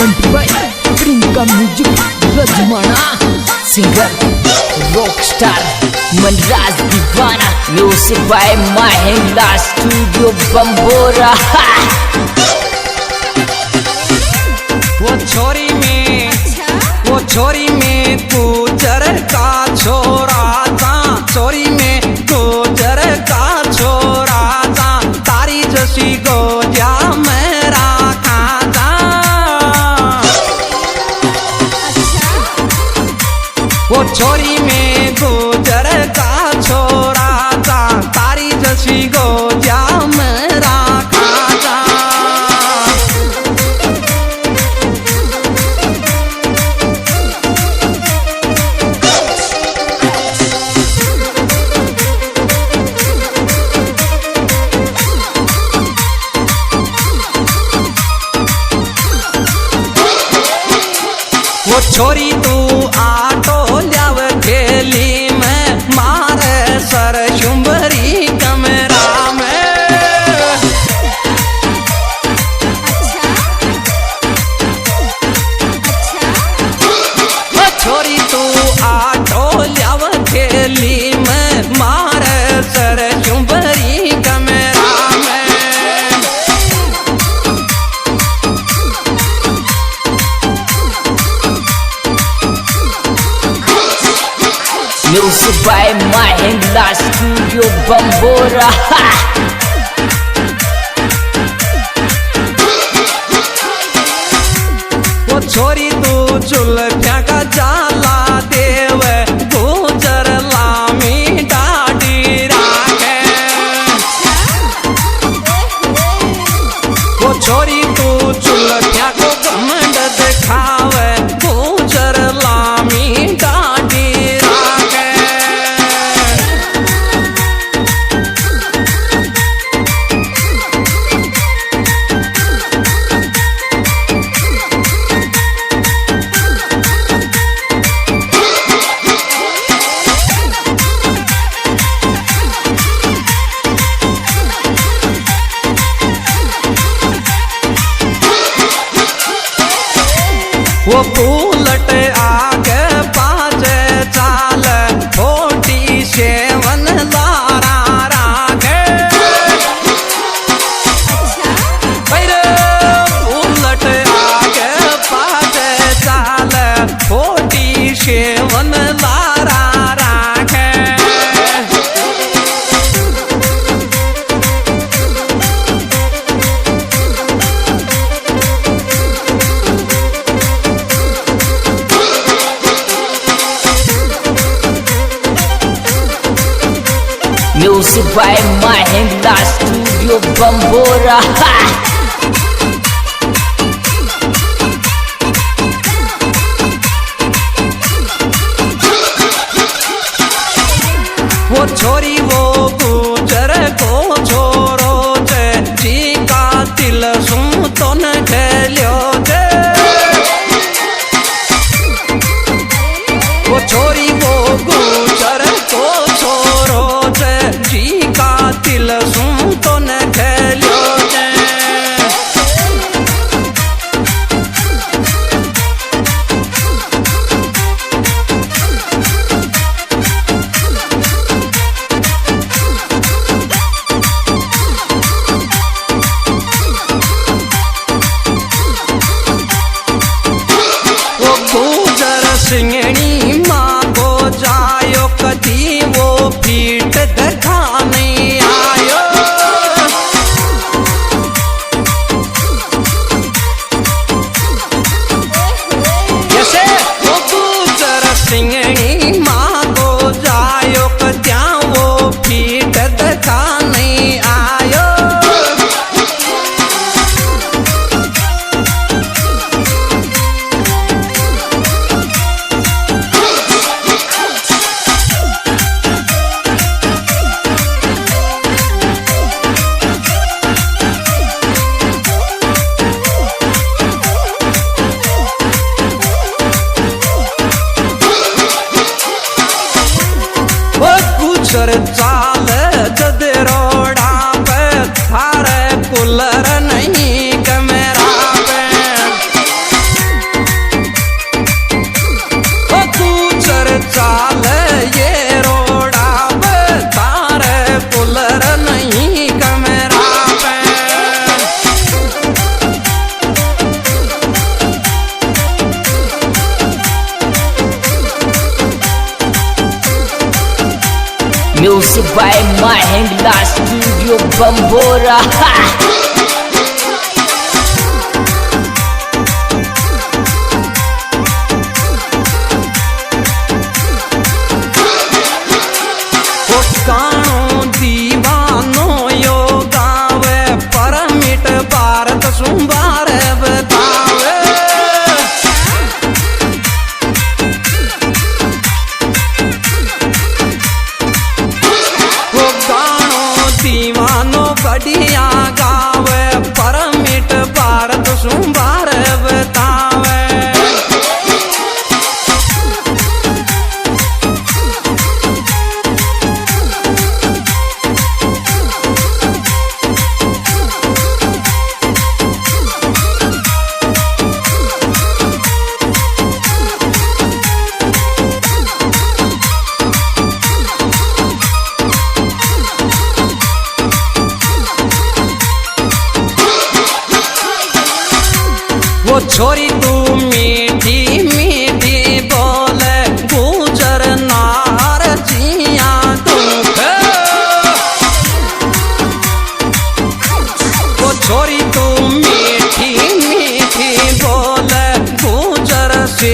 मंटू भाई प्रियंका म्यूजिक रजमाना singer rock star Manraj Deewana music by Mahindra studio Bambora. वो छोरी में गुजर का छोरा था, छोरी में गुजर का छोरा था, तारी जैसी गोदिया मेरा खाता। वो छोरी में गुजर का छोरा था, तारी जैसी गोदिया मेरा खाता। वो छोरी तू आटो ल्याव खेली में मारे सर शुंभरी कमरा में। वो छोरी तू आटो ल्याव खेली में मारे सर शुंभरी कमरा में। Music by Mahindra studio Bambora. वो छोरी तू चुल्फिया का जाला देव गुजर लामी डाडी राखे। वो छोरी तू चुल्फिया को घमंड दिखावे गुजर लामी डाडी राखे। वो बुलट आगे पाजे चाल छोटी सेवन लारा रागे। बुलट आगे पाजे चाल छोटी सेवन लारा रागे। Music by Mahindra studio Bambora. वो छोरी वो गुजर को छोरो जे जी का दिल सुन तो न खेल्यो जे। वो छोरी वो गुजर को छोरो जे जी का दिल सुन तो न खेल्यो जे। Music by Mahindra Studio Bambora. काणो दीवानो यो गावे परमिट भारत सुंबार बतावे वो गाणो दीवानो बढ़िया गावे परमिट भारत सुंबार बतावे वो छोरी तू मीठी मीठी बोले गुजर नार जिया तू वो छोरी तू मीठी मीठी बोले गुजर से